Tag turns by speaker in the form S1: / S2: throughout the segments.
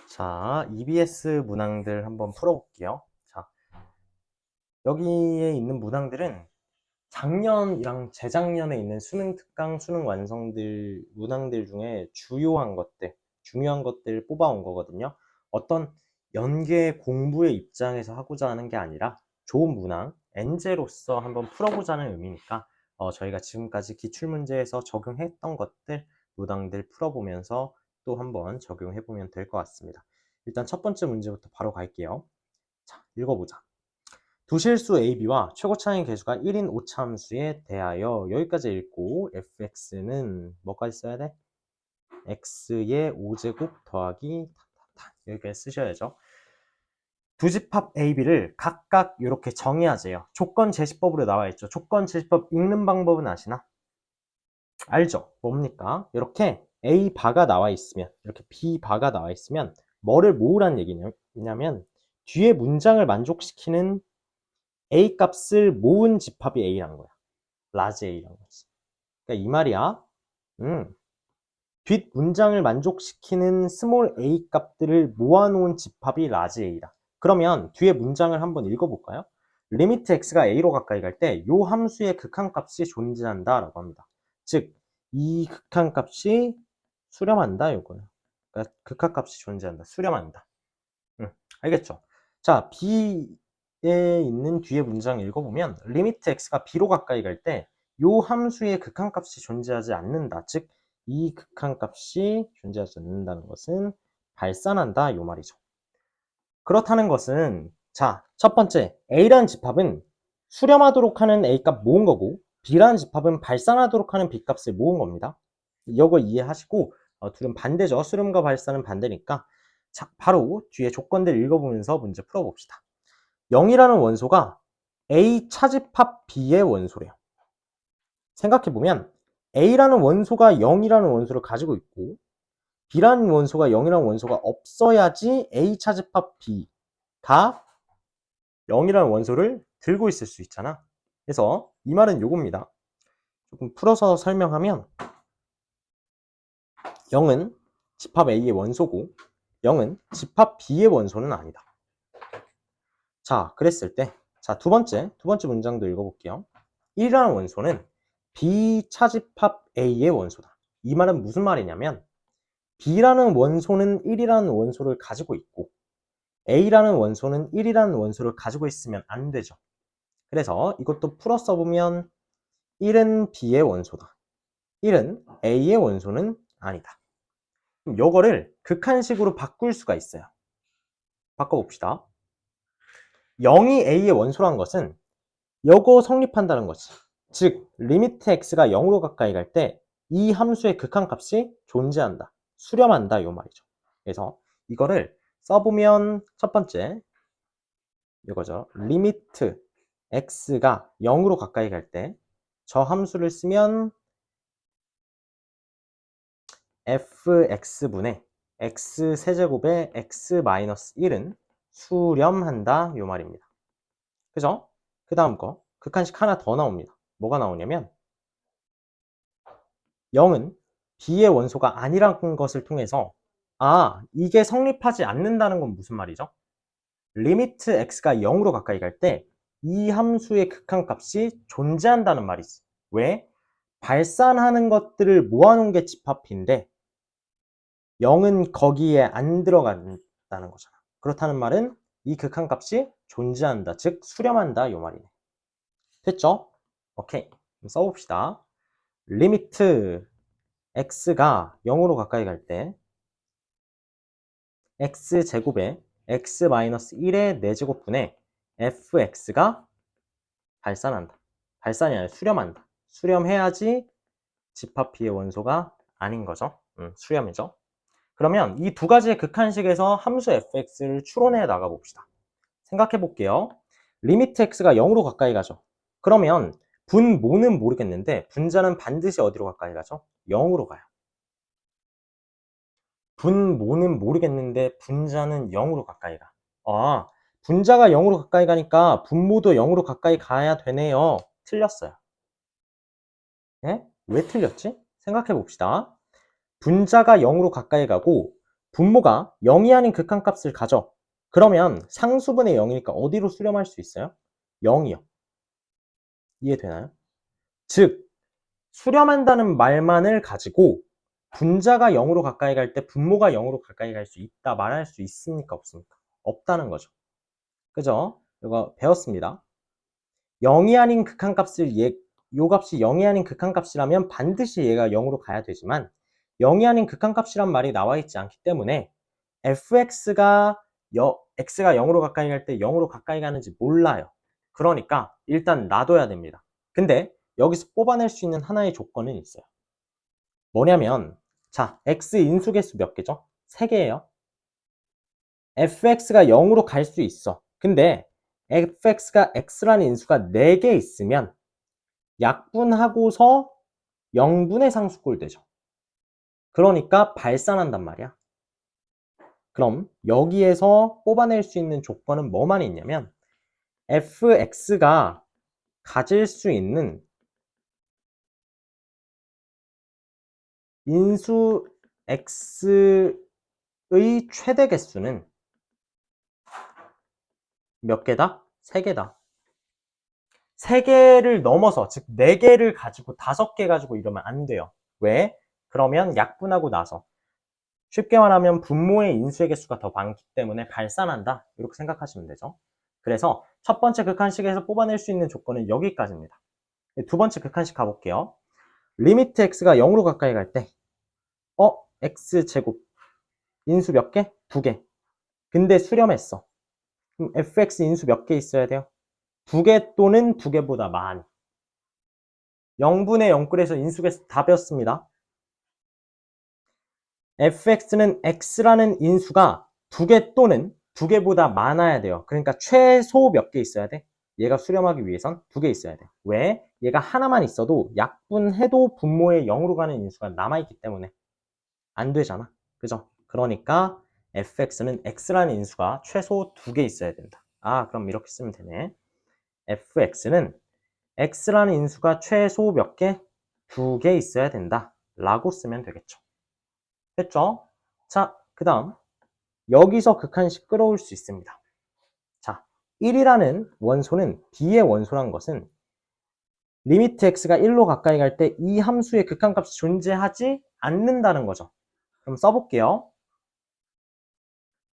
S1: 자, EBS 문항들 한번 풀어볼게요. 자, 여기에 있는 문항들은 작년이랑 재작년에 있는 수능 특강, 수능 완성들 문항들 중에 중요한 것들 뽑아온 거거든요. 어떤 연계 공부의 입장에서 하고자 하는 게 아니라 좋은 문항, 엔제로서 한번 풀어보자는 의미니까 저희가 지금까지 기출문제에서 적용했던 것들, 문항들 풀어보면서 또 한번 적용해보면 될 것 같습니다. 일단 첫 번째 문제부터 바로 갈게요. 자, 읽어보자. 두 실수 AB와 최고 차항의 계수가 1인 오차함수에 대하여 여기까지 읽고 fx는 뭐까지 써야 돼? x의 5제곱 더하기 여기까지 쓰셔야죠. 두 집합 AB를 각각 이렇게 정의하재요. 조건 제시법으로 나와 있죠. 조건 제시법 읽는 방법은 아시나? 알죠? 뭡니까? 이렇게 A 바가 나와 있으면, 이렇게 B 바가 나와 있으면 뭐를 모으란 얘기냐면 뒤에 문장을 만족시키는 A 값을 모은 집합이 A라는 거야. 라지 A라는 거지. 그러니까 이 말이야. 뒷 문장을 만족시키는 스몰 a 값들을 모아놓은 집합이 라지 A다. 그러면 뒤에 문장을 한번 읽어볼까요? 리미트 x가 a로 가까이 갈 때 이 함수의 극한값이 존재한다 라고 합니다. 즉, 이 극한값이 수렴한다 이거예요. 그러니까 극한값이 존재한다. 수렴한다. 알겠죠? 자, b에 있는 뒤에 문장 읽어보면 리미트 x가 b로 가까이 갈 때 이 함수의 극한값이 존재하지 않는다. 즉, 이 극한값이 존재하지 않는다는 것은 발산한다 이 말이죠. 그렇다는 것은 자, 첫 번째 A라는 집합은 수렴하도록 하는 A값 모은 거고 B라는 집합은 발산하도록 하는 B값을 모은 겁니다. 이걸 이해하시고 둘은 반대죠. 수렴과 발산은 반대니까 자, 바로 뒤에 조건들 읽어보면서 문제 풀어봅시다. 0이라는 원소가 A 차집합 B의 원소래요. 생각해보면 A라는 원소가 0이라는 원소를 가지고 있고 B라는 원소가 0이라는 원소가 없어야지 A 차집합 B가 0이라는 원소를 들고 있을 수 있잖아. 그래서 이 말은 요겁니다. 조금 풀어서 설명하면 0은 집합 A의 원소고 0은 집합 B의 원소는 아니다. 자, 그랬을 때 자, 두 번째 문장도 읽어볼게요. 1이라는 원소는 B 차집합 A의 원소다. 이 말은 무슨 말이냐면 B라는 원소는 1이라는 원소를 가지고 있고 A라는 원소는 1이라는 원소를 가지고 있으면 안 되죠. 그래서 이것도 풀어 써보면 1은 B의 원소다. 1은 A의 원소는 아니다. 그럼 이거를 극한식으로 바꿀 수가 있어요. 바꿔봅시다. 0이 A의 원소란 것은 이거 성립한다는 거지. 즉, 리미트 x가 0으로 가까이 갈 때 이 함수의 극한값이 존재한다. 수렴한다 이 말이죠. 그래서 이거를 써보면 첫 번째 이거죠. 리미트 x가 0으로 가까이 갈 때 저 함수를 쓰면 fx분의 x 세제곱의 x-1은 수렴한다 이 말입니다. 그죠? 그 다음 거 극한식 하나 더 나옵니다. 뭐가 나오냐면 0은 B의 원소가 아니라는 것을 통해서 이게 성립하지 않는다는 건 무슨 말이죠? 리미트 x가 0으로 가까이 갈 때 이 함수의 극한값이 존재한다는 말이지. 왜? 발산하는 것들을 모아놓은 게 집합인데 0은 거기에 안 들어간다는 거잖아. 그렇다는 말은 이 극한값이 존재한다. 즉 수렴한다 이 말이네. 됐죠? 오케이. 써봅시다. 리미트 x가 0으로 가까이 갈 때 x제곱에 x-1의 4제곱분의 fx가 발산한다. 발산이 아니라 수렴한다. 수렴해야지 집합 B의 원소가 아닌 거죠. 수렴이죠. 그러면 이 두 가지의 극한식에서 함수 fx를 추론해 나가 봅시다. 생각해 볼게요. 리미트 x가 0으로 가까이 가죠. 그러면 분모는 모르겠는데 분자는 반드시 어디로 가까이 가죠? 0으로 가요. 분모는 모르겠는데 분자는 0으로 가까이 가. 분자가 0으로 가까이 가니까 분모도 0으로 가까이 가야 되네요. 틀렸어요. 예? 왜 틀렸지? 생각해 봅시다. 분자가 0으로 가까이 가고 분모가 0이 아닌 극한값을 가져. 그러면 상수분의 0이니까 어디로 수렴할 수 있어요? 0이요. 이해되나요? 즉 수렴한다는 말만을 가지고 분자가 0으로 가까이 갈 때 분모가 0으로 가까이 갈 수 있다 말할 수 있습니까? 없습니까? 없다는 거죠. 그죠? 이거 배웠습니다. 0이 아닌 극한값을 요 값이 0이 아닌 극한값이라면 반드시 얘가 0으로 가야 되지만 0이 아닌 극한값이란 말이 나와 있지 않기 때문에 fx가 x가 0으로 가까이 갈 때 0으로 가까이 가는지 몰라요. 그러니까 일단 놔둬야 됩니다. 근데 여기서 뽑아낼 수 있는 하나의 조건은 있어요. 뭐냐면 자, x 인수개수 몇 개죠? 3개예요. fx가 0으로 갈 수 있어. 근데 fx가 x라는 인수가 4개 있으면 약분하고서 0분의 상수꼴 되죠. 그러니까 발산한단 말이야. 그럼 여기에서 뽑아낼 수 있는 조건은 뭐만 있냐면 fx가 가질 수 있는 인수 x의 최대 개수는 몇 개다? 3개다. 3개를 넘어서, 즉 4개를 가지고 5개 가지고 이러면 안 돼요. 왜? 그러면 약분하고 나서 쉽게 말하면 분모의 인수의 개수가 더 많기 때문에 발산한다. 이렇게 생각하시면 되죠. 그래서 첫 번째 극한식에서 뽑아낼 수 있는 조건은 여기까지입니다. 두 번째 극한식 가볼게요. 리미트 x가 0으로 가까이 갈 때 x제곱 인수 몇 개? 2개. 근데 수렴했어. 그럼 fx 인수 몇 개 있어야 돼요? 2개 또는 2개보다 많이. 0분의 0꼴에서 인수개수 다 배웠습니다. fx는 x라는 인수가 2개 또는 2개보다 많아야 돼요. 그러니까 최소 몇 개 있어야 돼? 얘가 수렴하기 위해선 2개 있어야 돼. 왜? 얘가 하나만 있어도 약분해도 분모의 0으로 가는 인수가 남아있기 때문에 안 되잖아. 그죠? 그러니까 fx는 x라는 인수가 최소 2개 있어야 된다. 아, 그럼 이렇게 쓰면 되네. fx는 x라는 인수가 최소 몇 개? 2개 있어야 된다. 라고 쓰면 되겠죠. 됐죠? 자, 그 다음 여기서 극한식 끌어올 수 있습니다. 자, 1이라는 원소는 B의 원소란 것은 리미트 x가 1로 가까이 갈 때 이 함수의 극한값이 존재하지 않는다는 거죠. 그럼 써볼게요.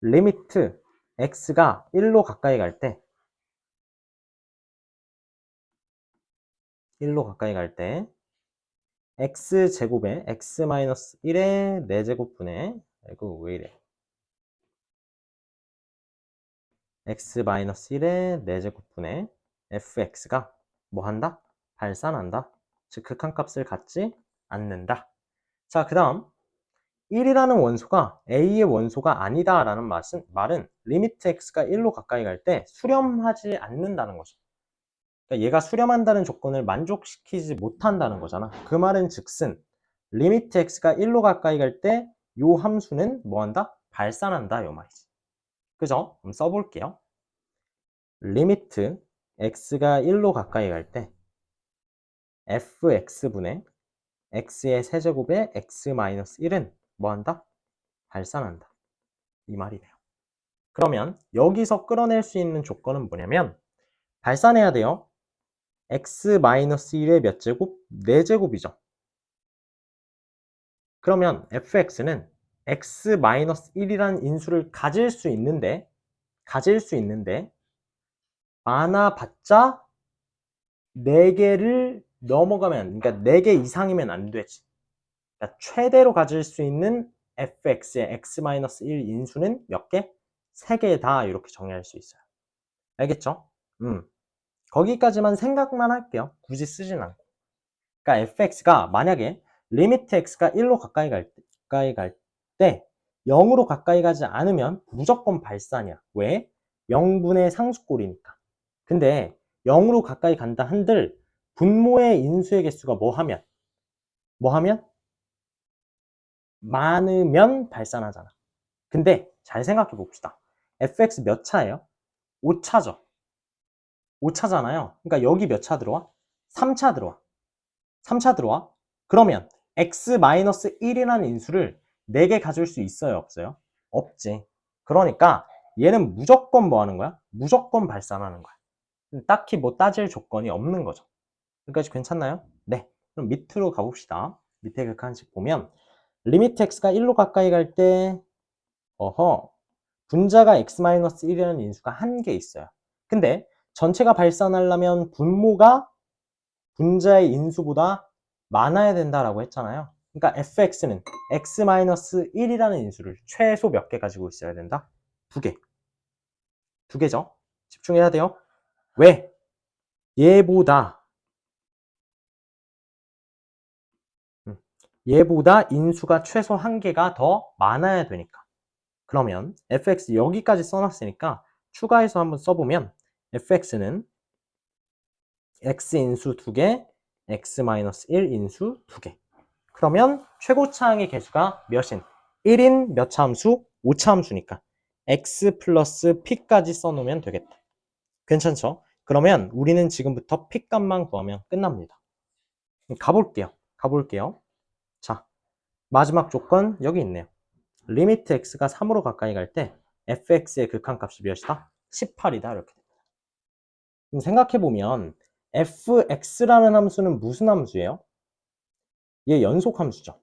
S1: 리미트 x가 1로 가까이 갈 때 1로 가까이 갈 때 x제곱에 x-1의 4제곱분의 이거 왜 이래 x-1의 4제곱분의 fx가 뭐 한다? 발산한다. 즉 극한값을 갖지 않는다. 자, 그 다음 1이라는 원소가 A의 원소가 아니다 라는 말은 리미트 x가 1로 가까이 갈 때 수렴하지 않는다는 거죠. 그러니까 얘가 수렴한다는 조건을 만족시키지 못한다는 거잖아. 그 말은 즉슨 리미트 x가 1로 가까이 갈 때 요 함수는 뭐 한다? 발산한다 요 말이지. 그죠? 그럼 써볼게요. 리미트 x가 1로 가까이 갈 때 fx분의 x의 세제곱에 x-1은 뭐 한다? 발산한다. 이 말이네요. 그러면 여기서 끌어낼 수 있는 조건은 뭐냐면 발산해야 돼요. x-1의 몇 제곱? 4제곱이죠. 그러면 fx는 x-1이라는 인수를 가질 수 있는데 많아봤자 4개를 넘어가면, 그러니까 4개 이상이면 안 되지. 그러니까 최대로 가질 수 있는 fx의 x-1 인수는 몇 개? 3개다. 이렇게 정의할 수 있어요. 알겠죠? 거기까지만 생각만 할게요. 굳이 쓰진 않고. 그러니까 fx가 만약에 리미트 x가 1로 가까이 갈 때 0으로 가까이 가지 않으면 무조건 발산이야. 왜? 0분의 상수꼴이니까. 근데 0으로 가까이 간다 한들 분모의 인수의 개수가 뭐 하면? 많으면 발산하잖아. 근데 잘 생각해 봅시다. fx 몇 차예요? 5차죠. 5차잖아요. 그러니까 여기 몇 차 들어와? 3차 들어와. 3차 들어와? 그러면 x-1이라는 인수를 4개 가질 수 있어요? 없어요? 없지. 그러니까 얘는 무조건 뭐 하는 거야? 무조건 발산하는 거야. 딱히 뭐 따질 조건이 없는 거죠. 여기까지 괜찮나요? 네. 그럼 밑으로 가봅시다. 밑에 극한식 보면 리미트 x가 1로 가까이 갈 때 분자가 x-1이라는 인수가 한 개 있어요. 근데 전체가 발산하려면 분모가 분자의 인수보다 많아야 된다라고 했잖아요. 그러니까 fx는 x-1이라는 인수를 최소 몇 개 가지고 있어야 된다? 두 개. 두 개죠. 집중해야 돼요. 왜? 얘보다 얘보다 인수가 최소 한 개가 더 많아야 되니까. 그러면 fx 여기까지 써놨으니까 추가해서 한번 써보면 fx는 x인수 2개, x-1 인수 2개. 그러면 최고차항의 개수가 몇인? 1인 몇 차 함수? 5차 함수니까 x 플러스 p까지 써놓으면 되겠다. 괜찮죠? 그러면 우리는 지금부터 p 값만 구하면 끝납니다. 가볼게요. 자, 마지막 조건 여기 있네요. 리미트 x가 3으로 가까이 갈 때 fx의 극한값이 몇이다? 18이다 이렇게 됩니다. 그럼 생각해보면 fx라는 함수는 무슨 함수예요? 얘 연속함수죠.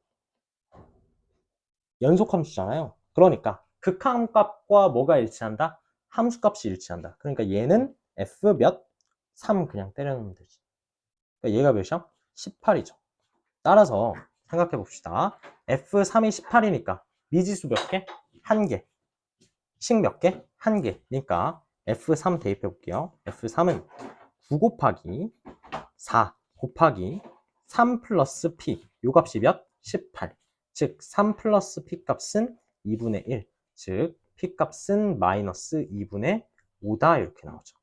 S1: 연속함수잖아요. 그러니까 극한값과 뭐가 일치한다? 함수값이 일치한다. 그러니까 얘는 f 몇? 3 그냥 때려놓으면 되지. 그러니까 얘가 몇이야? 18이죠. 따라서 생각해봅시다. f3이 18이니까 미지수 몇 개? 1개. 식 몇 개? 1개. 그러니까 f3 대입해볼게요. f3은 9 곱하기 4 곱하기 3 플러스 p. 요 값이 몇? 18. 즉, 3 플러스 p 값은 2분의 1. 즉, p 값은 마이너스 2분의 5다. 이렇게 나오죠.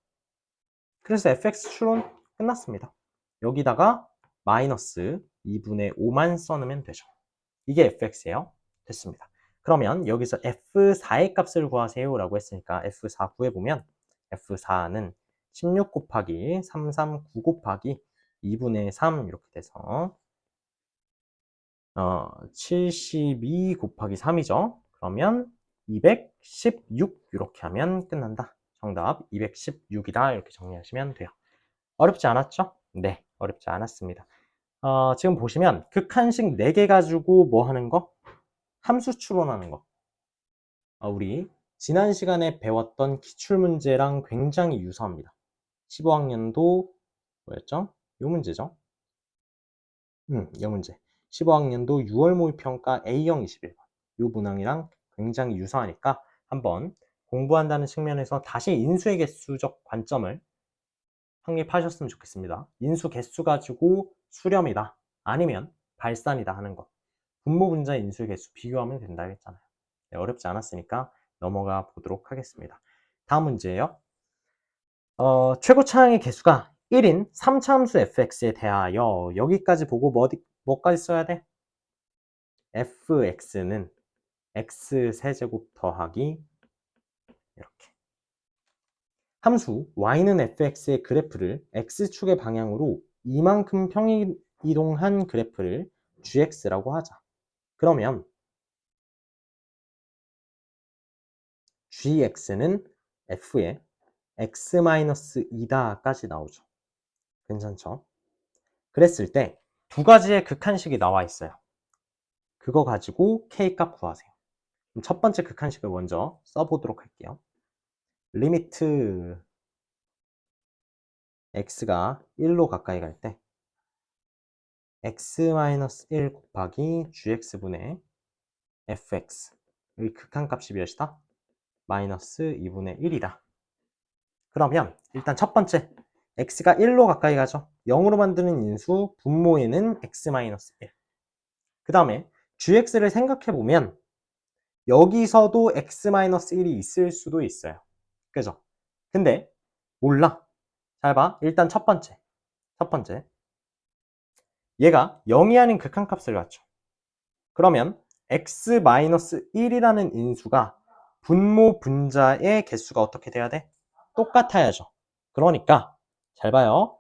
S1: 그래서 fx 추론 끝났습니다. 여기다가 마이너스 2분의 5만 써놓으면 되죠. 이게 fx예요. 됐습니다. 그러면 여기서 f4의 값을 구하세요 라고 했으니까 f4 구해보면 f4는 16 곱하기 339 곱하기 2분의 3 이렇게 돼서 72 곱하기 3이죠. 그러면 216 이렇게 하면 끝난다. 정답 216이다 이렇게 정리하시면 돼요. 어렵지 않았죠? 네, 어렵지 않았습니다. 지금 보시면 극한식 4개 가지고 뭐 하는 거? 함수 추론하는 거. 우리 지난 시간에 배웠던 기출문제랑 굉장히 유사합니다. 15학년도 뭐였죠? 요 문제죠? 요 문제. 15학년도 6월 모의평가 A형 21번. 요 문항이랑 굉장히 유사하니까 한번 공부한다는 측면에서 다시 인수의 개수적 관점을 확립하셨으면 좋겠습니다. 인수 개수 가지고 수렴이다. 아니면 발산이다 하는 거. 분모 분자 인수 개수 비교하면 된다 했잖아요. 네, 어렵지 않았으니까 넘어가 보도록 하겠습니다. 다음 문제예요. 최고 차항의 개수가 1인 3차 함수 fx에 대하여 여기까지 보고 뭐까지 써야 돼? fx는 x 세제곱 더하기 이렇게 함수 y는 fx의 그래프를 x축의 방향으로 이만큼 평이동한 그래프를 gx라고 하자. 그러면 gx는 f의 x-2다까지 나오죠. 괜찮죠? 그랬을 때 두 가지의 극한식이 나와 있어요. 그거 가지고 k값 구하세요. 그럼 첫 번째 극한식을 먼저 써보도록 할게요. 리미트 x가 1로 가까이 갈 때 x-1 곱하기 gx분의 fx의 극한값이 몇이다? 마이너스 2분의 1이다. 그러면 일단 첫 번째 x가 1로 가까이 가죠. 0으로 만드는 인수 분모에는 x-1. 그 다음에 gx를 생각해보면 여기서도 x-1이 있을 수도 있어요. 그죠? 근데 몰라. 잘 봐. 일단 첫 번째. 얘가 0이 아닌 극한값을 갖죠. 그러면 x-1이라는 인수가 분모 분자의 개수가 어떻게 돼야 돼? 똑같아야죠. 그러니까 잘 봐요.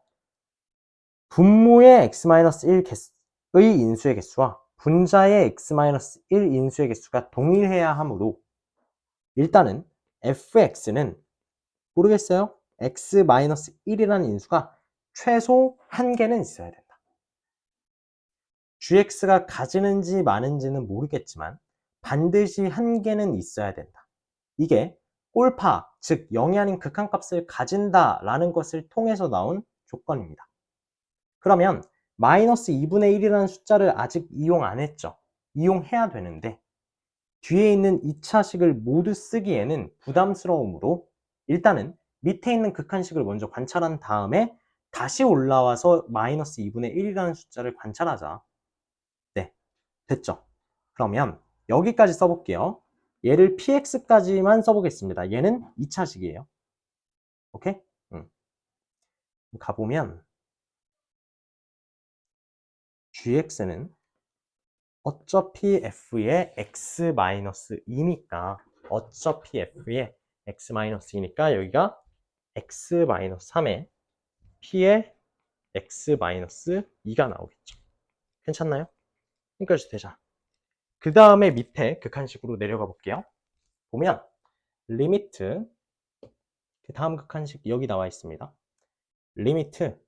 S1: 분모의 x-1의 인수의 개수와 분자의 x-1 인수의 개수가 동일해야 하므로 일단은 fx는 모르겠어요. x-1이라는 인수가 최소 한 개는 있어야 된다. gx가 가지는지 마는지는 모르겠지만 반드시 한 개는 있어야 된다. 이게 꼴파, 즉 0이 아닌 극한값을 가진다라는 것을 통해서 나온 조건입니다. 그러면 마이너스 2분의 1이라는 숫자를 아직 이용 안 했죠. 이용해야 되는데 뒤에 있는 2차식을 모두 쓰기에는 부담스러우므로 일단은 밑에 있는 극한식을 먼저 관찰한 다음에 다시 올라와서 마이너스 2분의 1이라는 숫자를 관찰하자. 네, 됐죠? 그러면 여기까지 써볼게요. 얘를 px까지만 써보겠습니다. 얘는 2차식이에요. 오케이? 가보면 gx는 어차피 f의 x-2니까 어차피 f의 x-2니까 여기가 x-3에 p의 x-2가 나오겠죠. 괜찮나요? 여기까지 되자. 그 다음에 밑에 극한식으로 내려가 볼게요. 보면 리미트 그 다음 극한식 여기 나와 있습니다. 리미트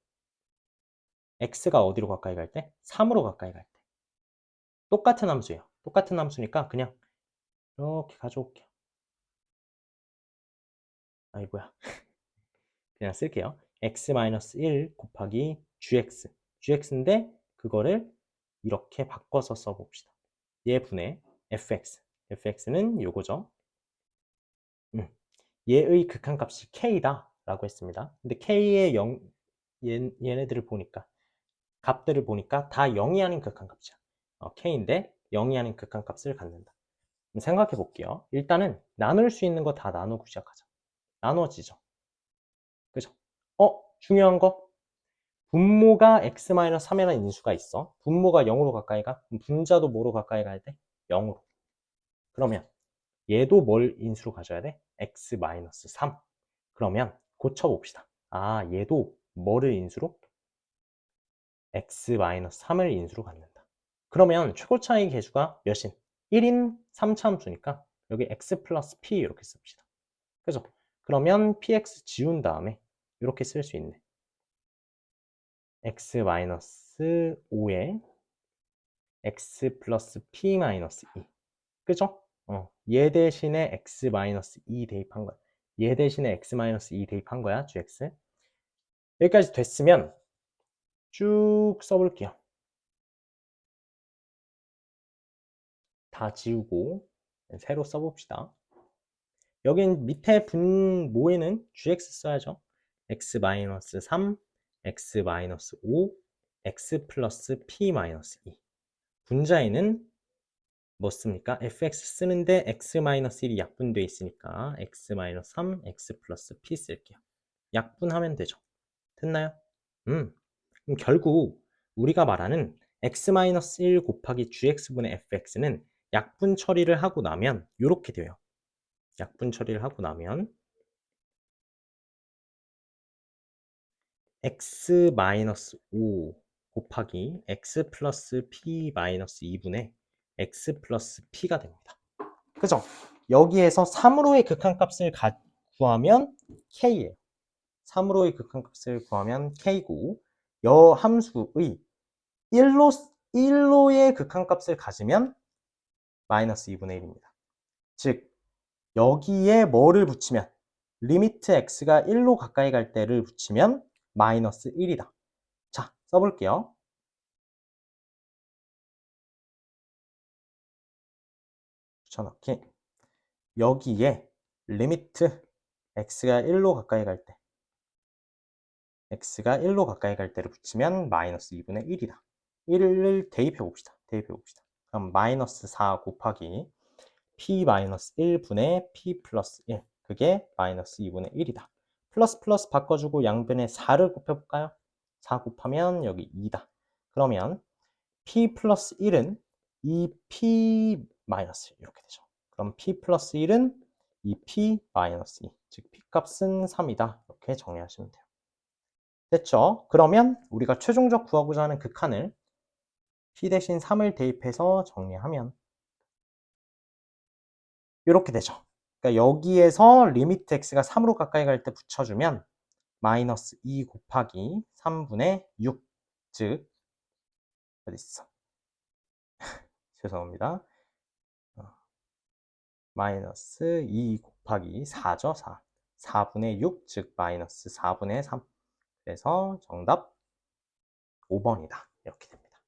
S1: x가 어디로 가까이 갈 때? 3으로 가까이 갈 때. 똑같은 함수예요. 똑같은 함수니까 그냥 이렇게 가져올게요. 아이고야. 그냥 쓸게요. x-1 곱하기 gx. gx인데 그거를 이렇게 바꿔서 써봅시다. 얘 분의 fx. fx는 요거죠. 얘의 극한값이 k다 라고 했습니다. 근데 k의 얘네들을 보니까 값들을 보니까 다 0이 아닌 극한값이야. k인데 0이 아닌 극한값을 갖는다. 생각해 볼게요. 일단은 나눌 수 있는 거 다 나누고 시작하자. 나눠지죠. 그죠? 중요한 거. 분모가 x-3이라는 인수가 있어. 분모가 0으로 가까이 가? 그럼 분자도 뭐로 가까이 가야 돼? 0으로. 그러면 얘도 뭘 인수로 가져야 돼? x-3. 그러면 고쳐봅시다. 얘도 뭐를 인수로? x-3을 인수로 갖는다. 그러면 최고 차이 계수가 몇인? 1인 3차 함수니까 여기 x 플러스 p 이렇게 씁시다. 그죠? 그러면 px 지운 다음에 이렇게 쓸 수 있네. x-5에 x 플러스 p 마이너스 2. 그죠? 얘 대신에 x-2 대입한 거야. 얘 대신에 x-2 대입한 거야, gx. 여기까지 됐으면 쭉 써볼게요. 다 지우고 새로 써봅시다. 여긴 밑에 분모에는 gx 써야죠. x-3, x-5, x 플러스 p-2. 분자에는 뭐 씁니까? fx 쓰는데 x-1이 약분되어 있으니까 x-3, x 플러스 p 쓸게요. 약분하면 되죠. 됐나요? 그럼 결국 우리가 말하는 x-1 곱하기 gx분의 fx는 약분 처리를 하고 나면 이렇게 돼요. 약분 처리를 하고 나면 x-5 곱하기 x 플러스 p 마이너스 2분의 x 플러스 p가 됩니다. 그죠? 여기에서 3으로의 극한값을 구하면 k예요. 3으로의 극한값을 구하면 k고 여 함수의 1로의 극한값을 가지면 마이너스 2분의 1입니다. 즉 여기에 뭐를 붙이면 리미트 x가 1로 가까이 갈 때를 붙이면 마이너스 1이다. 자, 써볼게요. 붙여넣기. 여기에 리미트 x가 1로 가까이 갈 때 x가 1로 가까이 갈 때를 붙이면 마이너스 2분의 1이다. 1을 대입해 봅시다. 그럼 마이너스 4 곱하기 p 마이너스 1분의 p 플러스 1. 그게 마이너스 2분의 1이다. 플러스 플러스 바꿔주고 양변에 4를 곱해볼까요? 4 곱하면 여기 2다. 그러면 p 플러스 1은 2p 마이너스 1 이렇게 되죠. 그럼 p 플러스 1은 2p 마이너스 2. 즉 p 값은 3이다. 이렇게 정리하시면 돼요. 됐죠? 그러면 우리가 최종적 구하고자 하는 극한을 p 대신 3을 대입해서 정리하면 이렇게 되죠. 그러니까 여기에서 리미트 x가 3으로 가까이 갈 때 붙여주면 마이너스 2 곱하기 3분의 6, 즉 어디 있어? 죄송합니다. 마이너스 2 곱하기 4죠. 4. 4분의 6, 즉 마이너스 4분의 3. 그래서 정답 5번이다. 이렇게 됩니다.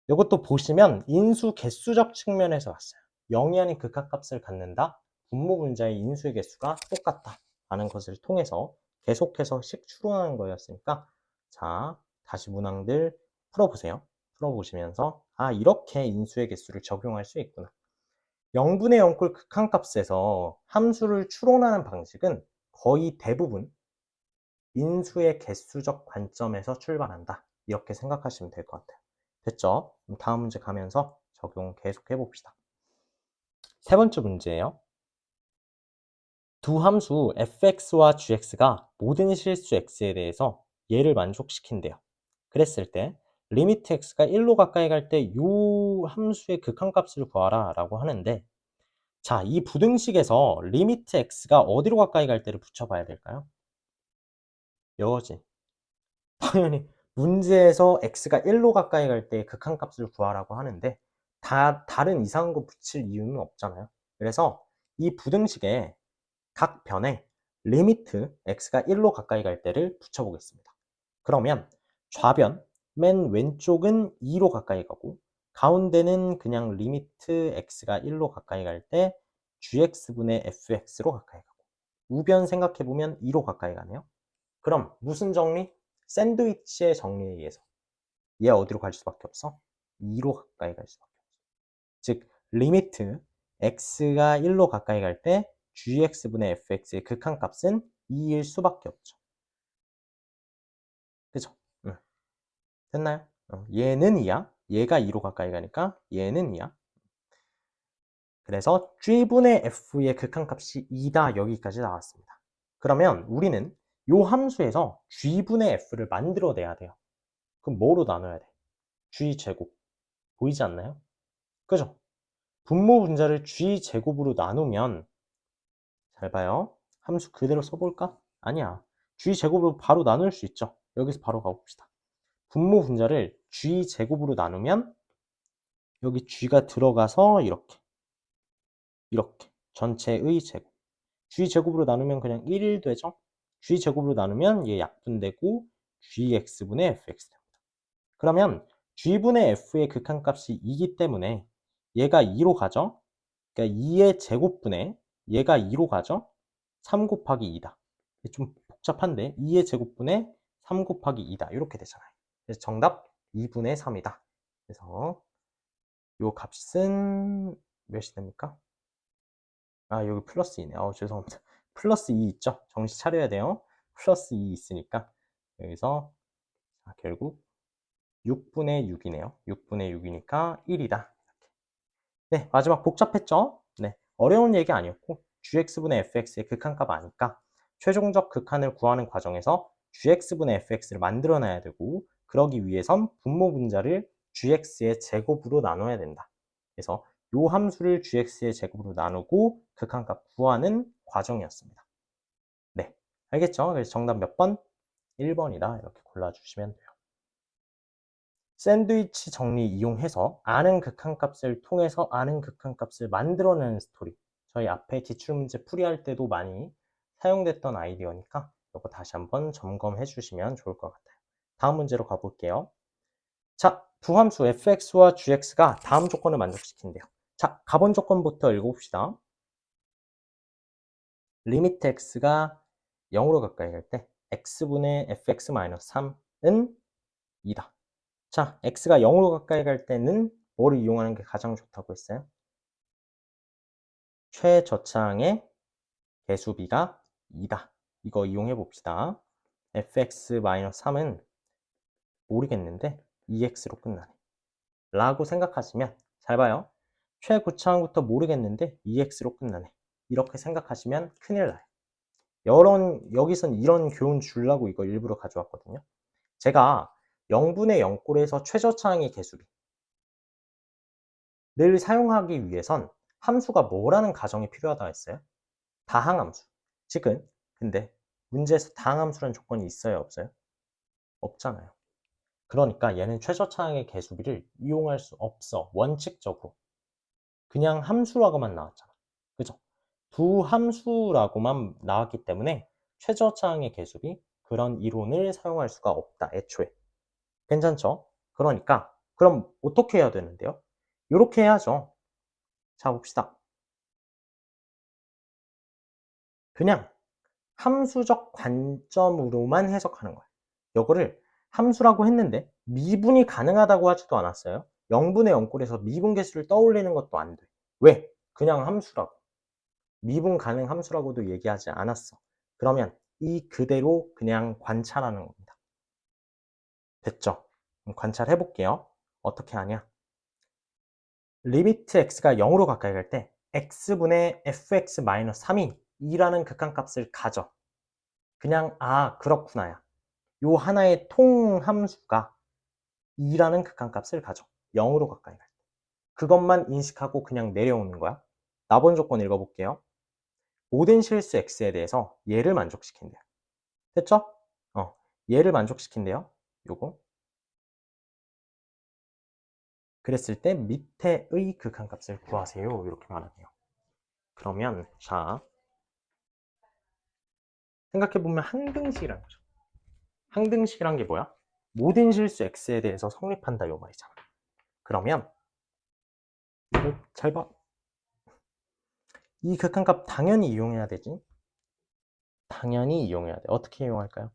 S1: 이것도 보시면 인수 개수적 측면에서 왔어요. 0이 아닌 극한값을 갖는다. 분모 분자의 인수의 개수가 똑같다. 라는 것을 통해서 계속해서 식추론하는 거였으니까 자, 다시 문항들 풀어보세요. 풀어보시면서 아, 이렇게 인수의 개수를 적용할 수 있구나. 0분의 0꼴 극한값에서 함수를 추론하는 방식은 거의 대부분 인수의 개수적 관점에서 출발한다. 이렇게 생각하시면 될 것 같아요. 됐죠? 그럼 다음 문제 가면서 적용 계속 해봅시다. 세 번째 문제예요. 두 함수 fx와 gx가 모든 실수 x에 대해서 얘를 만족시킨대요. 그랬을 때 리미트 x가 1로 가까이 갈 때 이 함수의 극한값을 구하라 라고 하는데 자, 이 부등식에서 리미트 x가 어디로 가까이 갈 때를 붙여봐야 될까요? 이거지. 당연히 문제에서 x가 1로 가까이 갈 때 극한값을 구하라고 하는데 다른 이상한 거 붙일 이유는 없잖아요. 그래서 이 부등식에 각 변에 리미트 x가 1로 가까이 갈 때를 붙여보겠습니다. 그러면 좌변 맨 왼쪽은 2로 가까이 가고 가운데는 그냥 리미트 x가 1로 가까이 갈 때 gx분의 fx로 가까이 가고 우변 생각해보면 2로 가까이 가네요. 그럼 무슨 정리? 샌드위치의 정리에 의해서 얘 어디로 갈 수밖에 없어? 2로 가까이 갈 수밖에 없어. 즉 리미트 x가 1로 가까이 갈 때 gx분의 fx의 극한값은 2일 수밖에 없죠. 그죠? 응. 됐나요? 얘는 2야. 얘가 2로 가까이 가니까 얘는 2야. 그래서 g분의 f의 극한값이 2다. 여기까지 나왔습니다. 그러면 우리는 이 함수에서 g분의 f를 만들어내야 돼요. 그럼 뭐로 나눠야 돼? g제곱. 보이지 않나요? 그죠? 분모 분자를 g제곱으로 나누면 잘 봐요. 함수 그대로 써볼까? 아니야. g제곱으로 바로 나눌 수 있죠. 여기서 바로 가봅시다. 분모 분자를 g제곱으로 나누면 여기 g가 들어가서 이렇게 전체의 제곱. g제곱으로 나누면 그냥 1 되죠? g제곱으로 나누면 얘 약분되고 gx분의 fx 됩니다. 그러면 g분의 f의 극한값이 2기 때문에 얘가 2로 가죠? 그러니까 2의 제곱분에 얘가 2로 가죠? 3 곱하기 2다. 좀 복잡한데 2의 제곱분에 3 곱하기 2다. 이렇게 되잖아요. 그래서 정답 2분의 3이다. 그래서 요 값은 몇이 됩니까? 아, 여기 플러스 2네. 죄송합니다. 플러스 2 있죠? 정신 차려야 돼요. 플러스 2 있으니까 여기서 결국 6분의 6이네요. 6분의 6이니까 1이다. 네, 마지막 복잡했죠? 네, 어려운 얘기 아니었고 gx분의 fx의 극한값 아니까 최종적 극한을 구하는 과정에서 gx분의 fx를 만들어놔야 되고 그러기 위해선 분모 분자를 gx의 제곱으로 나눠야 된다. 그래서 이 함수를 gx의 제곱으로 나누고 극한값 구하는 과정이었습니다. 네, 알겠죠? 그래서 정답 몇 번? 1번이다. 이렇게 골라주시면 돼요. 샌드위치 정리 이용해서 아는 극한값을 통해서 아는 극한값을 만들어내는 스토리. 저희 앞에 기출문제 풀이할 때도 많이 사용됐던 아이디어니까 이거 다시 한번 점검해 주시면 좋을 것 같아요. 다음 문제로 가볼게요. 자, 두 함수 fx와 gx가 다음 조건을 만족시킨대요. 자, 가본 조건부터 읽어봅시다. 리미트 x가 0으로 가까이 갈 때 x분의 fx-3은 2다. 자, x가 0으로 가까이 갈 때는 뭐를 이용하는 게 가장 좋다고 했어요? 최저차항의 개수비가 2다. 이거 이용해 봅시다. fx-3은 모르겠는데 2x로 끝나네. 라고 생각하시면 잘 봐요. 최고차항부터 모르겠는데 2x로 끝나네. 이렇게 생각하시면 큰일 나요. 여기선 이런 교훈 주려고 이거 일부러 가져왔거든요. 제가 0분의 0꼴에서 최저차항의 개수비 를 사용하기 위해선 함수가 뭐라는 가정이 필요하다 했어요? 다항함수. 지금 근데 문제에서 다항함수라는 조건이 있어요, 없어요? 없잖아요. 그러니까 얘는 최저차항의 개수비를 이용할 수 없어. 원칙적으로. 그냥 함수라고만 나왔잖아. 그죠? 두 함수라고만 나왔기 때문에 최저차항의 개수비 그런 이론을 사용할 수가 없다. 애초에. 괜찮죠? 그러니까 그럼 어떻게 해야 되는데요? 이렇게 해야죠. 자, 봅시다. 그냥 함수적 관점으로만 해석하는 거야. 이거를 함수라고 했는데 미분이 가능하다고 하지도 않았어요. 0분의 0꼴에서 미분 개수를 떠올리는 것도 안 돼. 왜? 그냥 함수라고. 미분 가능 함수라고도 얘기하지 않았어. 그러면 이 그대로 그냥 관찰하는 겁니다. 됐죠? 그럼 관찰해 볼게요. 어떻게 하냐? 리미트 x가 0으로 가까이 갈 때 x분의 fx-3이 2라는 극한값을 가져. 그냥 아 그렇구나야. 요 하나의 통함수가 2라는 극한값을 가져. 0으로 가까이 갈 때. 그것만 인식하고 그냥 내려오는 거야. 나번 조건 읽어볼게요. 모든 실수 x에 대해서 얘를 만족시킨대요. 됐죠? 얘를 만족시킨대요. 요거. 그랬을 때 밑에의 극한값을 구하세요. 이렇게 말하네요. 그러면 자 생각해보면 항등식이라는 거죠. 항등식이란 게 뭐야? 모든 실수 x에 대해서 성립한다 요 말이잖아. 그러면 이거 잘 봐. 이 극한값 당연히 이용해야 되지. 당연히 이용해야 돼. 어떻게 이용할까요?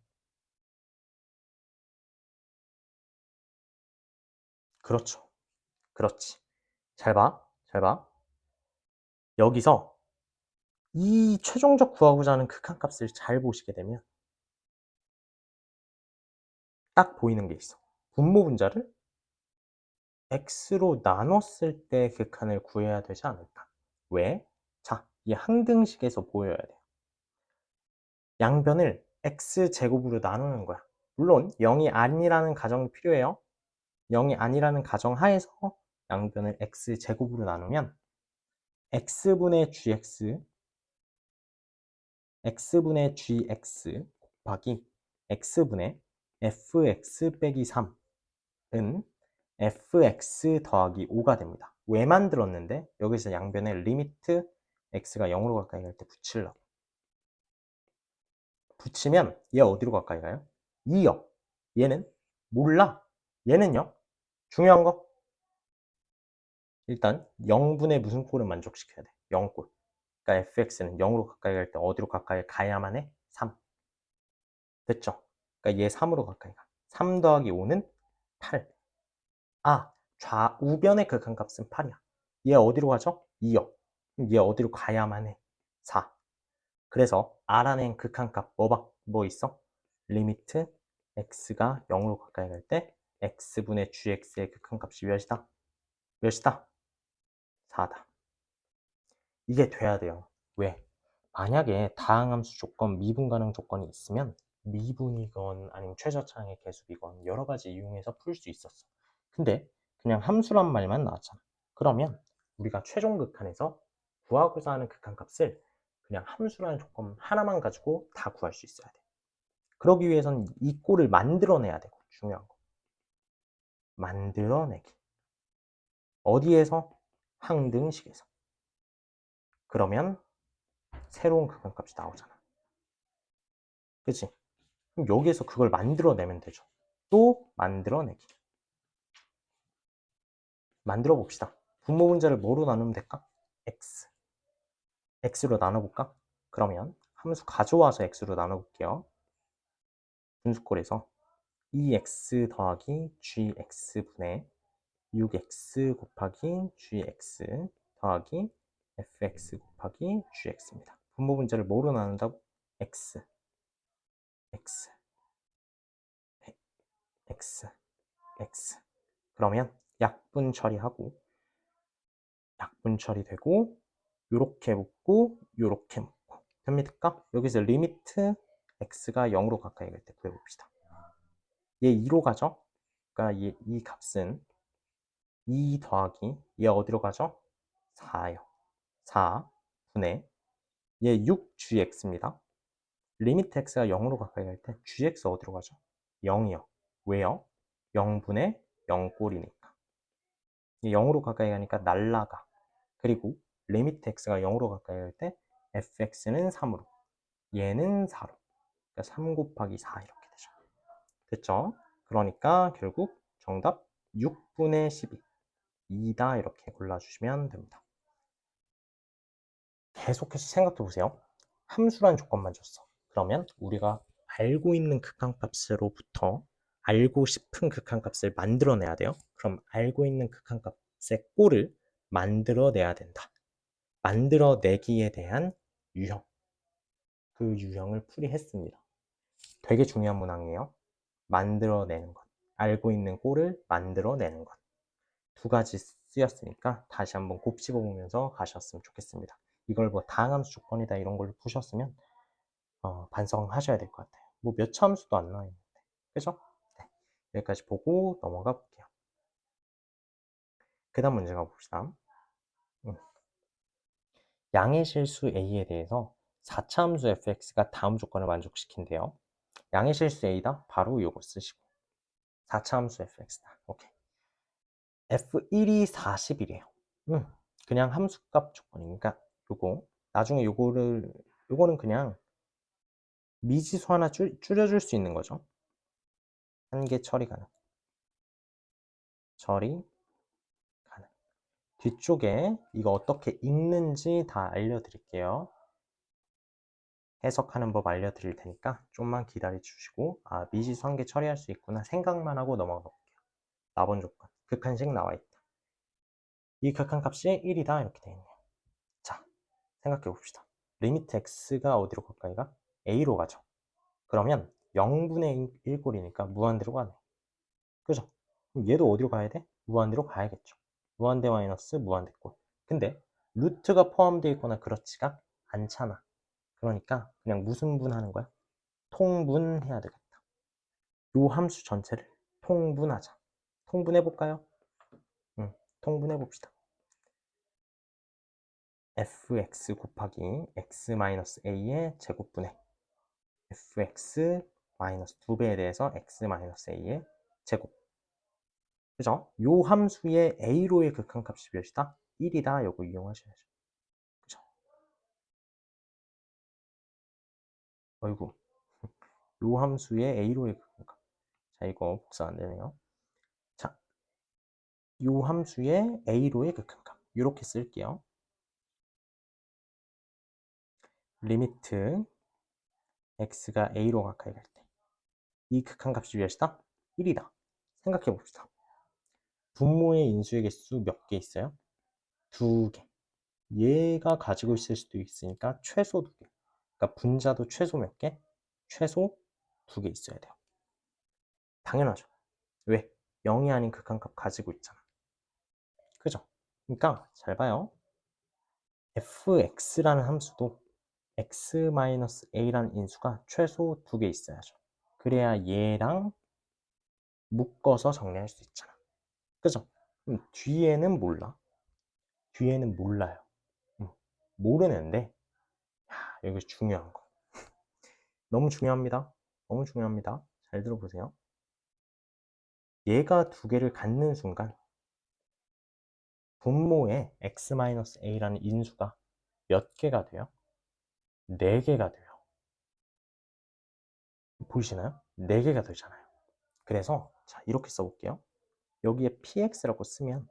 S1: 그렇죠. 그렇지. 잘 봐. 잘 봐. 여기서 이 최종적 구하고자 하는 극한값을 잘 보시게 되면 딱 보이는 게 있어. 분모 분자를 x로 나눴을 때 극한을 구해야 되지 않을까? 왜? 자, 이 항등식에서 보여야 돼. 양변을 x제곱으로 나누는 거야. 물론 0이 아니라는 가정이 필요해요. 0이 아니라는 가정 하에서 양변을 x제곱으로 나누면 x분의 gx x분의 gx 곱하기 x분의 fx 빼기 3은 fx 더하기 5가 됩니다. 왜 만들었는데 여기서 양변에 리미트 x가 0으로 가까이 갈 때 붙이려고. 붙이면 얘 어디로 가까이 가요? 2요. 얘는 몰라. 얘는요. 중요한 거 일단 0분의 무슨 꼴을 만족시켜야 돼? 0꼴. 그러니까 fx는 0으로 가까이 갈 때 어디로 가까이 가야만 해? 3. 됐죠? 그러니까 얘 3으로 가까이 가. 3 더하기 5는 8. 아, 좌우변의 극한값은 8이야. 얘 어디로 가죠? 2요. 얘 어디로 가야만 해? 4. 그래서 알아낸 극한값 뭐 있어? 리미트 x가 0으로 가까이 갈 때 x분의 gx의 극한값이 몇이다? 몇이다? 4다. 이게 돼야 돼요. 왜? 만약에 다항함수 조건, 미분 가능 조건이 있으면 미분이건 아니면 최저차항의 개수이건 여러 가지 이용해서 풀 수 있었어. 근데 그냥 함수란 말만 나왔잖아. 그러면 우리가 최종 극한에서 구하고자 하는 극한값을 그냥 함수라는 조건 하나만 가지고 다 구할 수 있어야 돼. 그러기 위해서는 이 꼴을 만들어내야 되고 중요한 거. 만들어내기. 어디에서? 항등식에서. 그러면 새로운 극한값이 나오잖아. 그치? 그럼 여기에서 그걸 만들어내면 되죠. 또 만들어내기. 만들어 봅시다. 분모 분자를 뭐로 나누면 될까? x. x로 나눠볼까? 그러면 함수 가져와서 x로 나눠볼게요. 분수꼴에서 2x 더하기 gx분의 6x 곱하기 gx 더하기 fx 곱하기 gx입니다. 분모 분자를 뭐로 나눈다고? x, x, x, x. 그러면 약분 처리하고 약분 처리되고 요렇게 묶고 요렇게 묶고 됩니까? 여기서 리미트 x가 0으로 가까이 갈 때 구해봅시다. 얘 2로 가죠? 그러니까 이 값은 2 더하기 얘 어디로 가죠? 4요. 4분의 얘 6gx입니다. 리미트 x가 0으로 가까이 갈 때 gx 어디로 가죠? 0이요. 왜요? 0분의 0꼴이니까. 0으로 가까이 가니까 날라가. 그리고 리미트 x가 0으로 가까이 갈 때 fx는 3으로, 얘는 4로. 그러니까 3 곱하기 4 이렇게 되죠. 됐죠? 그러니까 결국 정답 6분의 12, 2다 이렇게 골라주시면 됩니다. 계속해서 생각해 보세요. 함수란 조건만 줬어. 그러면 우리가 알고 있는 극한값으로부터 알고 싶은 극한값을 만들어내야 돼요. 그럼 알고 있는 극한값의 꼴을 만들어내야 된다. 만들어내기에 대한 유형, 그 유형을 풀이했습니다. 되게 중요한 문항이에요. 만들어내는 것, 알고 있는 꼴을 만들어내는 것. 두 가지 쓰였으니까 다시 한번 곱씹어 보면서 가셨으면 좋겠습니다. 이걸 뭐 다항함수 조건이다 이런 걸로 푸셨으면 반성하셔야 될 것 같아요. 뭐 몇 차 함수도 안 나와 있는데, 그죠? 네, 여기까지 보고 넘어가 볼게요. 그 다음 문제 가봅시다. 양의 실수 a에 대해서 4차 함수 fx가 다음 조건을 만족시킨대요. 양의 실수 a다? 바로 이거 쓰시고 4차 함수 fx다. 오케이. f1이 40이래요. 그냥 함수값 조건이니까 요거 나중에 요거는 그냥 미지수 하나 줄여줄 수 있는 거죠. 한 개 처리 가능. 처리 가능. 뒤쪽에 이거 어떻게 읽는지 다 알려드릴게요. 해석하는 법 알려드릴 테니까 좀만 기다려 주시고, 아, 미지수 한 개 처리할 수 있구나 생각만 하고 넘어가 볼게요. 4번 조건. 극한식 나와 있다. 이 극한값이 1이다 이렇게 되어 있네요. 자, 생각해 봅시다. 리미트 x가 어디로 가까이 가? a로 가죠. 그러면 0분의 1꼴이니까 무한대로 가네. 그죠? 그럼 얘도 어디로 가야 돼? 무한대로 가야겠죠. 무한대 마이너스 무한대 꼴. 근데 루트가 포함되어 있거나 그렇지가 않잖아. 그러니까 그냥 무슨 분하는 거야? 통분해야 되겠다. 요 함수 전체를 통분하자. 통분해 볼까요? 통분해 봅시다. fx 곱하기 x-a의 제곱분해 fx 마이너스 2배에 대해서 x-a의 제곱. 그죠? 요 함수의 a로의 극한값이 몇이다? 1이다. 요거 이용하셔야죠. 그죠? 어이구. 요 함수의 a로의 극한값. 자, 이거 복사 안 되네요. 자, 요 함수의 a로의 극한값. 이렇게 쓸게요. 리미트 x가 a로 가까이 갈 때 이 극한값이 몇이다? 1이다. 생각해 봅시다. 분모의 인수의 개수 몇 개 있어요? 2개. 얘가 가지고 있을 수도 있으니까 최소 2개. 그러니까 분자도 최소 몇 개? 최소 2개 있어야 돼요. 당연하죠. 왜? 0이 아닌 극한값 가지고 있잖아. 그죠? 그러니까 잘 봐요. fx라는 함수도 x-a라는 인수가 최소 2개 있어야죠. 그래야 얘랑 묶어서 정리할 수 있잖아. 그죠? 뒤에는 몰라. 뒤에는 몰라요. 모르는데, 여기 중요한 거. 너무 중요합니다. 너무 중요합니다. 잘 들어보세요. 얘가 2개를 갖는 순간 분모에 x-a라는 인수가 몇 개가 돼요? 4개가 돼요. 보이시나요? 4개가 되잖아요. 그래서 자, 이렇게 써볼게요. 여기에 px라고 쓰면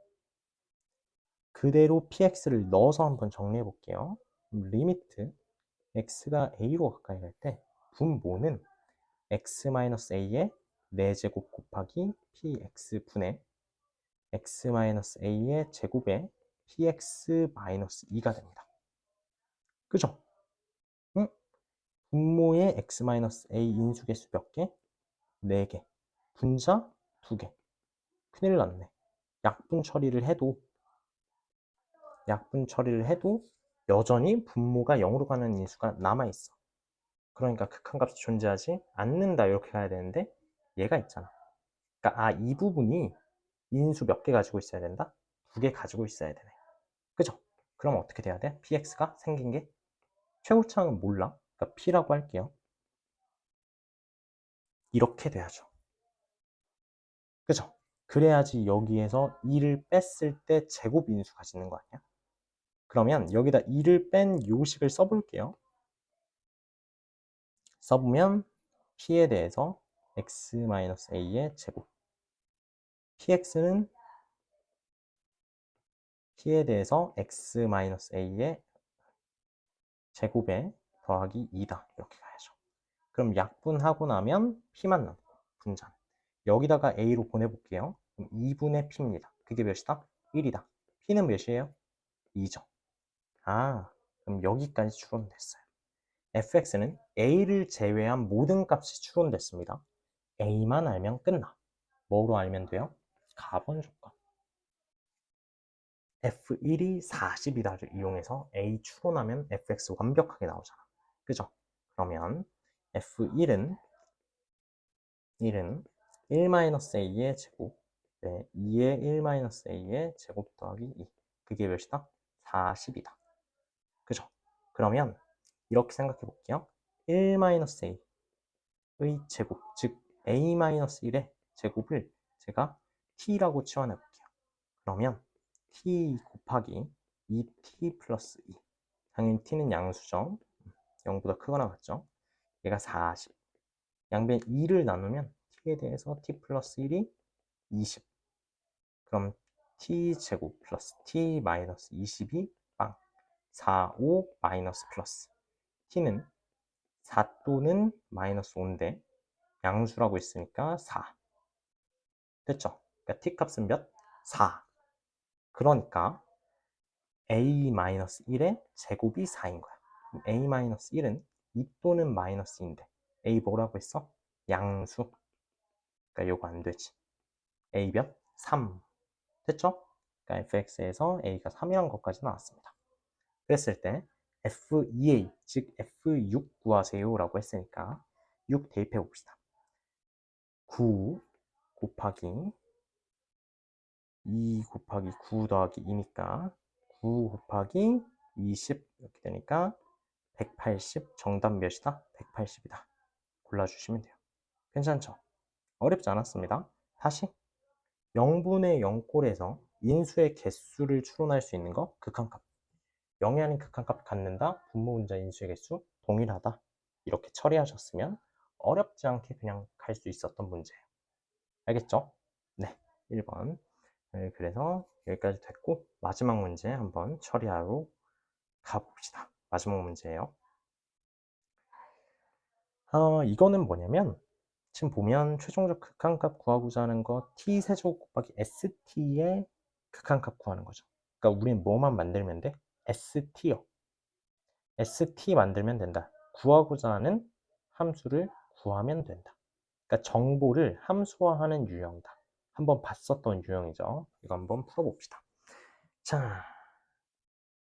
S1: 그대로 px를 넣어서 한번 정리해 볼게요. 리미트 x가 a로 가까이 갈 때 분모는 x-a의 4제곱 곱하기 px분의 x-a의 제곱에 px-2가 됩니다. 그죠? 응? 분모의 x-a 인수개수 몇 개? 4개. 분자 2개. 큰일 났네. 약분 처리를 해도 여전히 분모가 0으로 가는 인수가 남아있어. 그러니까 극한값이 존재하지 않는다 이렇게 가야 되는데 얘가 있잖아. 그러니까 이 부분이 인수 몇 개 가지고 있어야 된다? 2개 가지고 있어야 되네. 그죠? 그럼 어떻게 돼야 돼? px가 생긴 게 최고차항은 몰라. 그러니까 P라고 할게요. 이렇게 돼야죠. 그죠? 그래야지 여기에서 2를 뺐을 때 제곱 인수가 짓는 거 아니야? 그러면 여기다 2를 뺀 요식을 써볼게요. 써보면 P에 대해서 x-a의 제곱. px는 P에 대해서 x-a의 제곱에 더하기 2다. 이렇게 가야죠. 그럼 약분하고 나면 P만 남고 분자는. 여기다가 A로 보내볼게요. 그럼 2분의 P입니다. 그게 몇이다? 1이다. P는 몇이에요? 2죠. 아, 그럼 여기까지 추론됐어요. fx는 A를 제외한 모든 값이 추론됐습니다. A만 알면 끝나. 뭐로 알면 돼요? 가번 조건. F1이 40이다를 이용해서 A 추론하면 fx 완벽하게 나오잖아. 그죠? 그러면 F1은 1-a의 제곱, 네, 2의 1-a의 제곱 더하기 2. 그게 몇이다? 40이다. 그죠? 그러면 이렇게 생각해 볼게요. 1-a의 제곱, 즉 a-1의 제곱을 제가 t라고 치환해 볼게요. 그러면 t 곱하기 2t 플러스 2. 당연히 t는 양수죠. 0보다 크거나 같죠? 얘가 40. 양변 2를 나누면 t에 대해서 t 플러스 1이 20. 그럼 t 제곱 플러스 t 마이너스 20이 빵. 4, 5 마이너스 플러스. t는 4 또는 마이너스 5인데 양수라고 했으니까 4. 됐죠? 그러니까 t 값은 몇? 4. 그러니까 a-1의 제곱이 4인 거야. a-1은 2 또는 마이너스 2인데 a 뭐라고 했어? 양수. 그러니까 요거 안 되지. a 몇? 3. 됐죠? 그러니까 fx에서 a가 3이란 것까지 나왔습니다. 그랬을 때 f2a, 즉 f6 구하세요 라고 했으니까 6 대입해 봅시다. 9 곱하기 2 곱하기 9 더하기 2니까 9 곱하기 20 이렇게 되니까 180. 정답 몇이다? 180이다. 골라주시면 돼요. 괜찮죠? 어렵지 않았습니다. 다시 0분의 0꼴에서 인수의 개수를 추론할 수 있는 거 극한값. 0이 아닌 극한값 갖는다. 분모 분자 인수의 개수 동일하다. 이렇게 처리하셨으면 어렵지 않게 그냥 갈 수 있었던 문제예요. 알겠죠? 네, 1번. 네, 그래서 여기까지 됐고 마지막 문제 한번 처리하러 가봅시다. 마지막 문제예요. 이거는 뭐냐면 지금 보면 최종적 극한값 구하고자 하는 거 t세제곱 곱하기 st의 극한값 구하는 거죠. 그러니까 우린 뭐만 만들면 돼? st요. st 만들면 된다. 구하고자 하는 함수를 구하면 된다. 그러니까 정보를 함수화하는 유형이다. 한번 봤었던 유형이죠. 이거 한번 풀어봅시다. 자,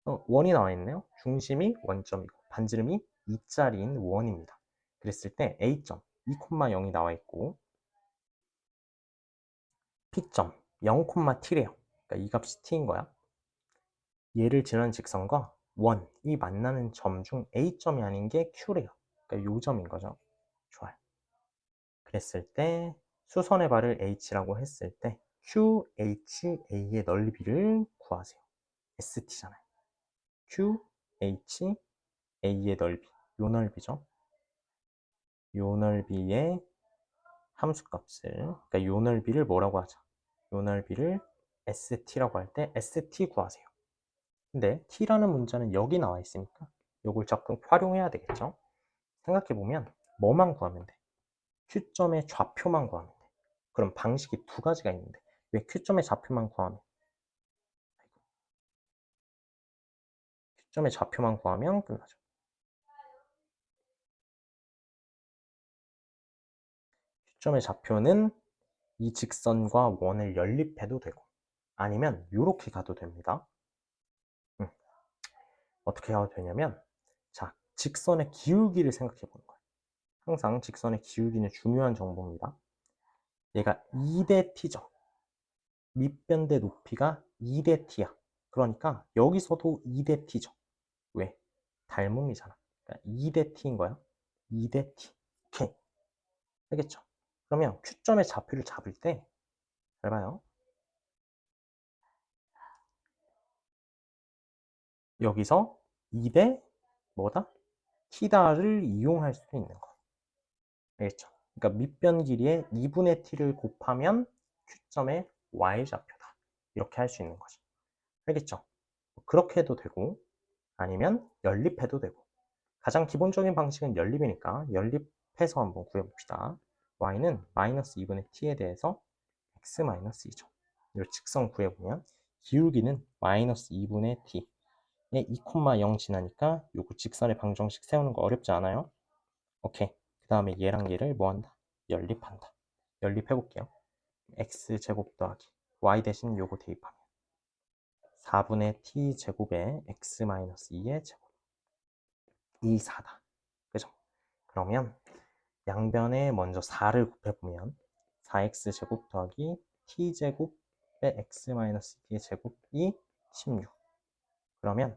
S1: 원이 나와 있네요. 중심이 원점이고 반지름이 2짜리인 원입니다. 그랬을 때 A점 2,0이 나와 있고 P점 0,t래요. 그러니까 이 값이 t인 거야. 얘를 지나는 직선과 원이 만나는 점 중 A점이 아닌 게 Q래요. 그러니까 요 점인 거죠. 좋아요. 그랬을 때 수선의 발을 H라고 했을 때 QHA의 넓이를 구하세요. ST잖아요. QHA의 넓이, 요 넓이죠. 요 넓이의 함수값을, 그러니까 요 넓이를 뭐라고 하자. 요 넓이를 ST라고 할 때 ST 구하세요. 근데 T라는 문자는 여기 나와 있으니까 요걸 적극 활용해야 되겠죠. 생각해보면 뭐만 구하면 돼? Q점의 좌표만 구하면 돼. 그럼 방식이 두 가지가 있는데 왜 Q점의 좌표만 구하면 Q점의 좌표만 구하면 끝나죠. Q점의 좌표는 이 직선과 원을 연립해도 되고 아니면 이렇게 가도 됩니다. 어떻게 가도 되냐면 자, 직선의 기울기를 생각해 보는 거예요. 항상 직선의 기울기는 중요한 정보입니다. 얘가 2대 t죠. 밑변대 높이가 2대 t야. 그러니까 여기서도 2대 t죠. 왜? 닮음이잖아. 그러니까 2대 t인 거야. 2대 t. 오케이. 알겠죠? 그러면 Q점의 좌표를 잡을 때, 잘 봐요. 여기서 2대 뭐다? t다를 이용할 수도 있는 거. 알겠죠? 그러니까 밑변 길이의 2분의 t를 곱하면 Q점의 y좌표다. 이렇게 할 수 있는 거죠. 알겠죠? 그렇게 해도 되고, 아니면 연립해도 되고. 가장 기본적인 방식은 연립이니까 연립해서 한번 구해봅시다. y는 마이너스 2분의 t에 대해서 x 마이너스 2죠. 이 직선 구해보면 기울기는 마이너스 2분의 t에 2,0 지나니까 요거 직선의 방정식 세우는 거 어렵지 않아요? 오케이. 그 다음에 얘랑 얘를 뭐 한다? 연립한다. 연립해볼게요. x제곱 더하기 y 대신 요거 대입하면 4분의 t제곱에 x-2의 제곱 2, 4다. 그죠? 그러면 양변에 먼저 4를 곱해보면 4x제곱 더하기 t제곱에 x-t의 제곱이 16. 그러면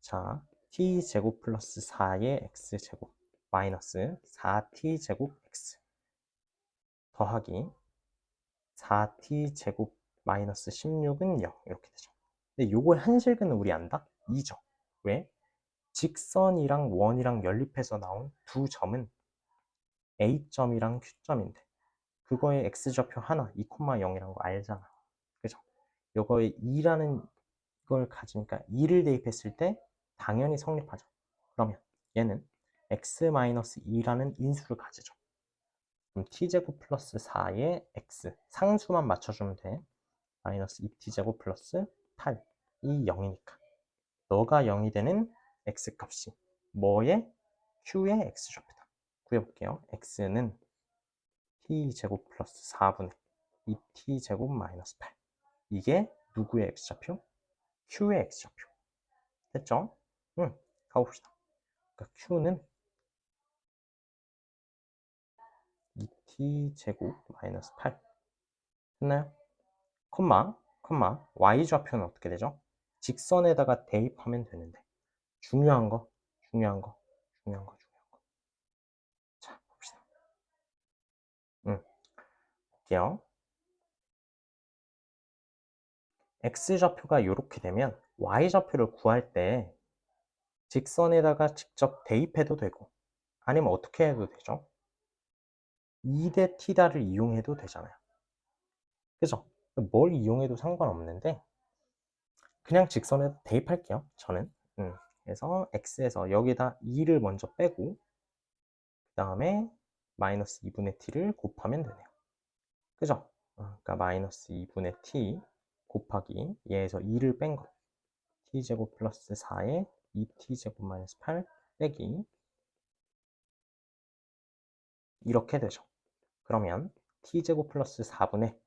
S1: 자 t제곱 플러스 4의 x제곱 마이너스 4t제곱 x 더하기 4t제곱 마이너스 16은 0 이렇게 되죠. 근데 요걸 한실근은 우리 안다? 2죠. 왜? 직선이랑 원이랑 연립해서 나온 두 점은 A점이랑 Q점인데 그거의 X좌표 하나 2,0이란 거 알잖아. 그죠? 요거에 2라는 걸 가지니까 2를 대입했을 때 당연히 성립하죠. 그러면 얘는 X-2라는 인수를 가지죠. 그럼 T제곱 플러스 4의 X 상수만 맞춰주면 돼. 마이너스 2T제곱 플러스 8 이 0이니까 너가 0이 되는 X값이 뭐의? Q의 X좌표다. 구해볼게요. X는 T제곱 플러스 4분의 2T제곱 마이너스 8 이게 누구의 X좌표? Q의 X좌표. 됐죠? 응, 가봅시다. 그러니까 Q는 2T제곱 마이너스 8 됐나요? 콤마 Y좌표는 어떻게 되죠? 직선에다가 대입하면 되는데 중요한 거. 자, 봅시다. 볼게요. X좌표가 이렇게 되면 Y좌표를 구할 때 직선에다가 직접 대입해도 되고 아니면 어떻게 해도 되죠? 2대 t다를 이용해도 되잖아요. 그죠? 뭘 이용해도 상관없는데 그냥 직선에 대입할게요. 저는. 그래서 x에서 여기다 2를 먼저 빼고 그 다음에 마이너스 2분의 t를 곱하면 되네요. 그죠? 그러니까 마이너스 2분의 t 곱하기 얘에서 2를 뺀 거 t제곱 플러스 4에 2t제곱 마이너스 8 빼기 이렇게 되죠. 그러면 t제곱 플러스 4분의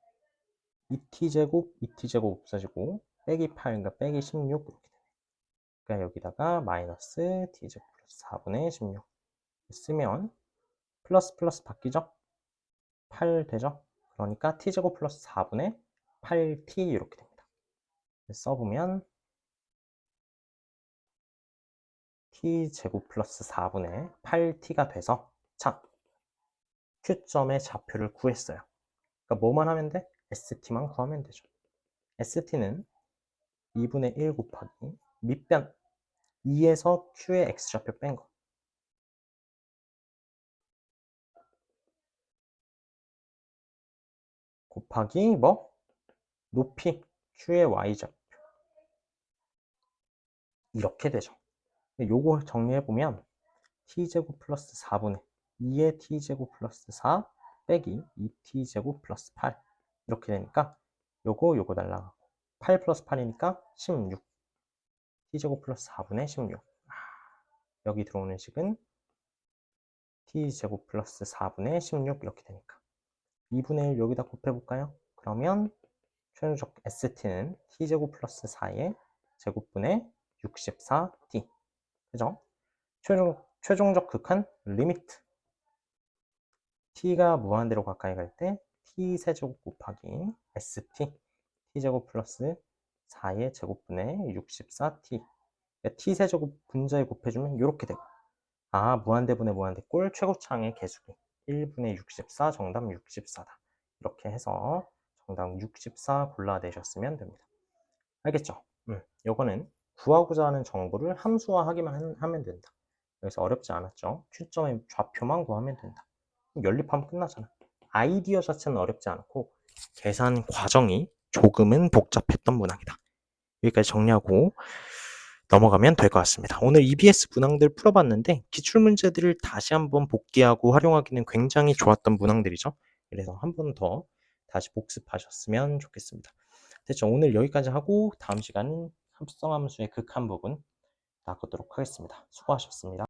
S1: 2t제곱 없어지고 빼기 8, 그러니까 빼기 16 이렇게 되네. 그러니까 여기다가 마이너스 t제곱 플러스 4분의 16 쓰면 플러스 플러스 바뀌죠? 8 되죠? 그러니까 t제곱 플러스 4분의 8t 이렇게 됩니다. 써보면 t제곱 플러스 4분의 8t가 돼서 자, Q점의 좌표를 구했어요. 그러니까 뭐만 하면 돼? ST만 구하면 되죠. ST는 2분의 1 곱하기 밑변 2에서 Q의 X좌표 뺀 거. 곱하기 뭐? 높이 Q의 Y좌표. 이렇게 되죠. 요거 정리해보면 T제곱 플러스 4분의 2의 T제곱 플러스 4 빼기 2T제곱 플러스 8 이렇게 되니까 요거 날라가고 8 플러스 8이니까 16 T제곱 플러스 4분의 16 여기 들어오는 식은 T제곱 플러스 4분의 16 이렇게 되니까 2분의 1 여기다 곱해볼까요? 그러면 최종적 ST는 T제곱 플러스 4의 제곱분의 64T 그죠? 최종적 극한 리미트 t가 무한대로 가까이 갈 때 t세제곱 곱하기 st t제곱 플러스 4의 제곱분의 64t t세제곱 분자에 곱해주면 이렇게 되고 무한대분의 무한대꼴 최고차항의 개수비 1분의 64 정답 64다. 이렇게 해서 정답 64 골라내셨으면 됩니다. 알겠죠? 요거는 구하고자 하는 정보를 함수화하기만 하면 된다. 여기서 어렵지 않았죠? Q점의 좌표만 구하면 된다. 연립하면 끝나잖아. 아이디어 자체는 어렵지 않고 계산 과정이 조금은 복잡했던 문항이다. 여기까지 정리하고 넘어가면 될 것 같습니다. 오늘 EBS 문항들 풀어봤는데 기출문제들을 다시 한번 복기하고 활용하기는 굉장히 좋았던 문항들이죠. 그래서 한 번 더 다시 복습하셨으면 좋겠습니다. 됐죠? 오늘 여기까지 하고 다음 시간은 합성함수의 극한 부분 나가도록 하겠습니다. 수고하셨습니다.